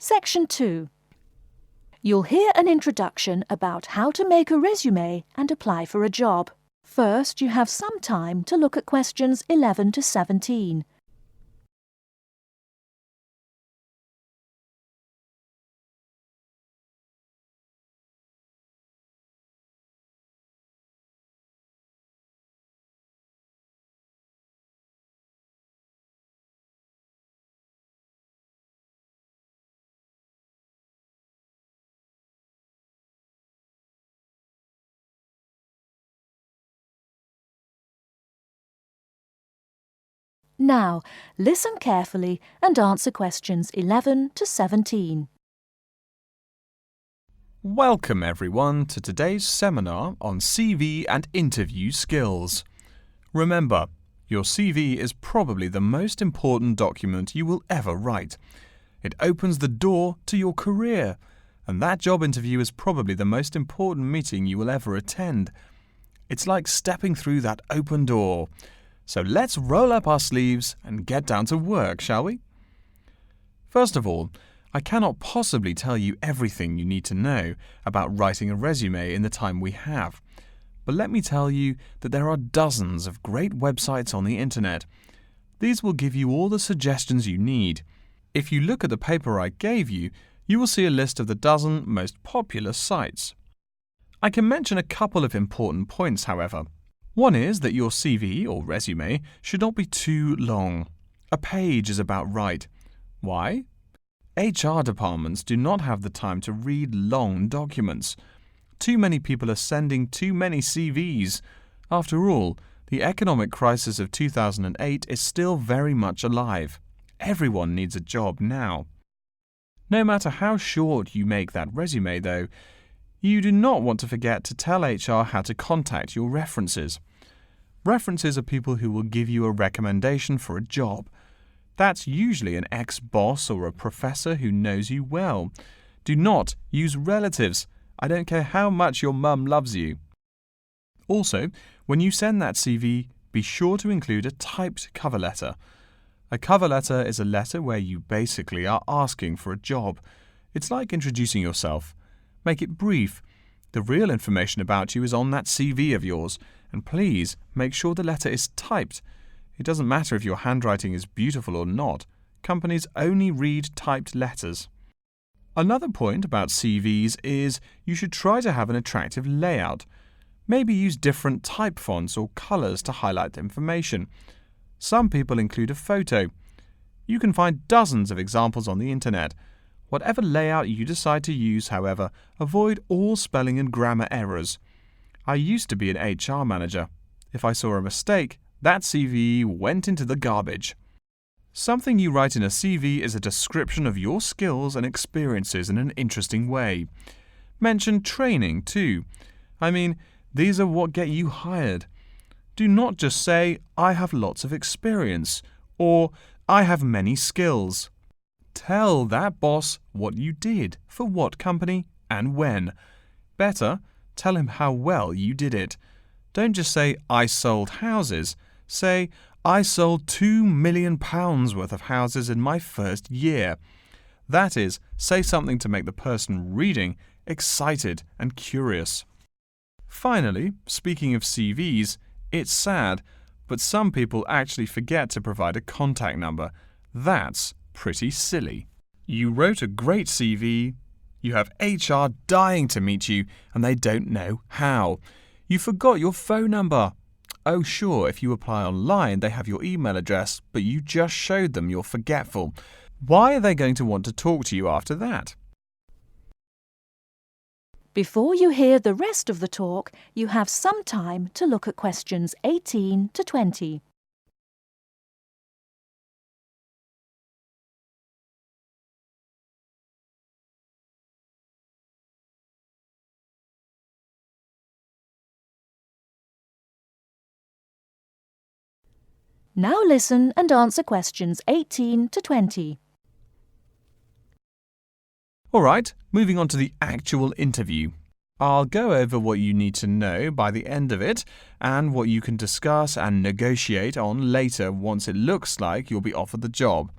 Section 2. You'll hear an introduction about how to make a resume and apply for a job. First, you have some time to look at questions 11 to 17. Now, listen carefully and answer questions 11 to 17. Welcome everyone to today's seminar on CV and interview skills. Remember, your CV is probably the most important document you will ever write. It opens the door to your career, and that job interview is probably the most important meeting you will ever attend. It's like stepping through that open door. So let's roll up our sleeves and get down to work, shall we? First of all, I cannot possibly tell you everything you need to know about writing a resume in the time we have. But let me tell you that there are dozens of great websites on the internet. These will give you all the suggestions you need. If you look at the paper I gave you, you will see a list of the dozen most popular sites. I can mention a couple of important points, however. One is that your CV or resume should not be too long. A page is about right. Why? HR departments do not have the time to read long documents. Too many people are sending too many CVs. After all, the economic crisis of 2008 is still very much alive. Everyone needs a job now. No matter how short you make that resume, though, you do not want to forget to tell HR how to contact your references. References are people who will give you a recommendation for a job. That's usually an ex-boss or a professor who knows you well. Do not use relatives. I don't care how much your mum loves you. Also, when you send that CV, be sure to include a typed cover letter. A cover letter is a letter where you basically are asking for a job. It's like introducing yourself. Make it brief. The real information about you is on that CV of yours, and please make sure the letter is typed. It doesn't matter if your handwriting is beautiful or not. Companies only read typed letters. Another point about CVs is you should try to have an attractive layout. Maybe use different type fonts or colors to highlight the information. Some people include a photo. You can find dozens of examples on the internet. Whatever layout you decide to use, however, avoid all spelling and grammar errors. I used to be an HR manager. If I saw a mistake, that CV went into the garbage. Something you write in a CV is a description of your skills and experiences in an interesting way. Mention training, too. I mean, these are what get you hired. Do not just say, I have lots of experience, or I have many skills. Tell that boss what you did, for what company, and when. Better, tell him how well you did it. Don't just say, I sold houses. Say, I sold £2 million worth of houses in my first year. That is, say something to make the person reading excited and curious. Finally, speaking of CVs, it's sad, but some people actually forget to provide a contact number. That's pretty silly. You wrote a great CV, you have HR dying to meet you, and they don't know how. You forgot your phone number. Oh sure, if you apply online, they have your email address, but you just showed them you're forgetful. Why are they going to want to talk to you after that? Before you hear the rest of the talk, you have some time to look at questions 18 to 20. Now listen and answer questions 18 to 20. All right, moving on to the actual interview. I'll go over what you need to know by the end of it and what you can discuss and negotiate on later once it looks like you'll be offered the job.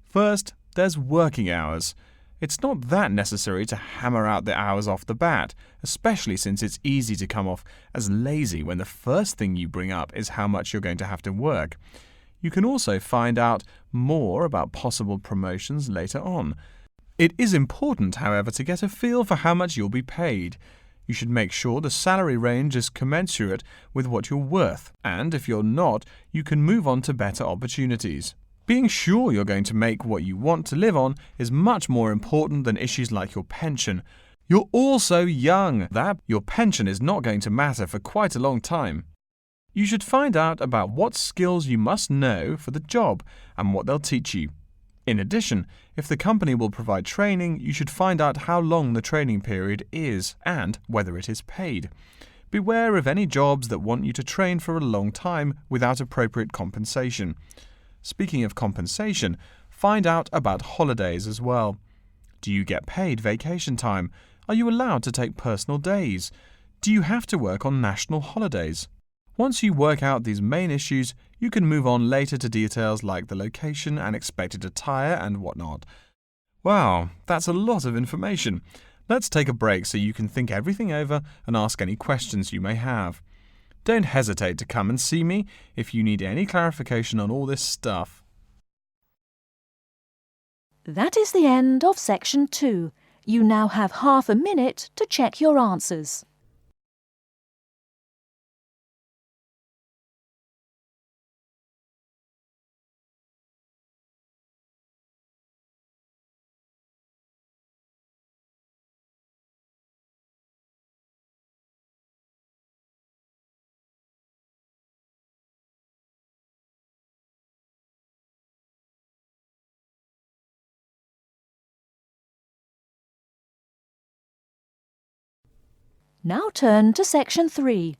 First, there's working hours. It's not that necessary to hammer out the hours off the bat, especially since it's easy to come off as lazy when the first thing you bring up is how much you're going to have to work. You can also find out more about possible promotions later on. It is important, however, to get a feel for how much you'll be paid. You should make sure the salary range is commensurate with what you're worth, and if you're not, you can move on to better opportunities. Being sure you're going to make what you want to live on is much more important than issues like your pension. You're also young, that your pension is not going to matter for quite a long time. You should find out about what skills you must know for the job and what they'll teach you. In addition, if the company will provide training, you should find out how long the training period is and whether it is paid. Beware of any jobs that want you to train for a long time without appropriate compensation. Speaking of compensation, find out about holidays as well. Do you get paid vacation time? Are you allowed to take personal days? Do you have to work on national holidays? Once you work out these main issues, you can move on later to details like the location and expected attire and whatnot. Wow, that's a lot of information. Let's take a break so you can think everything over and ask any questions you may have. Don't hesitate to come and see me if you need any clarification on all this stuff. That is the end of section 2. You now have half a minute to check your answers. Now turn to section 3.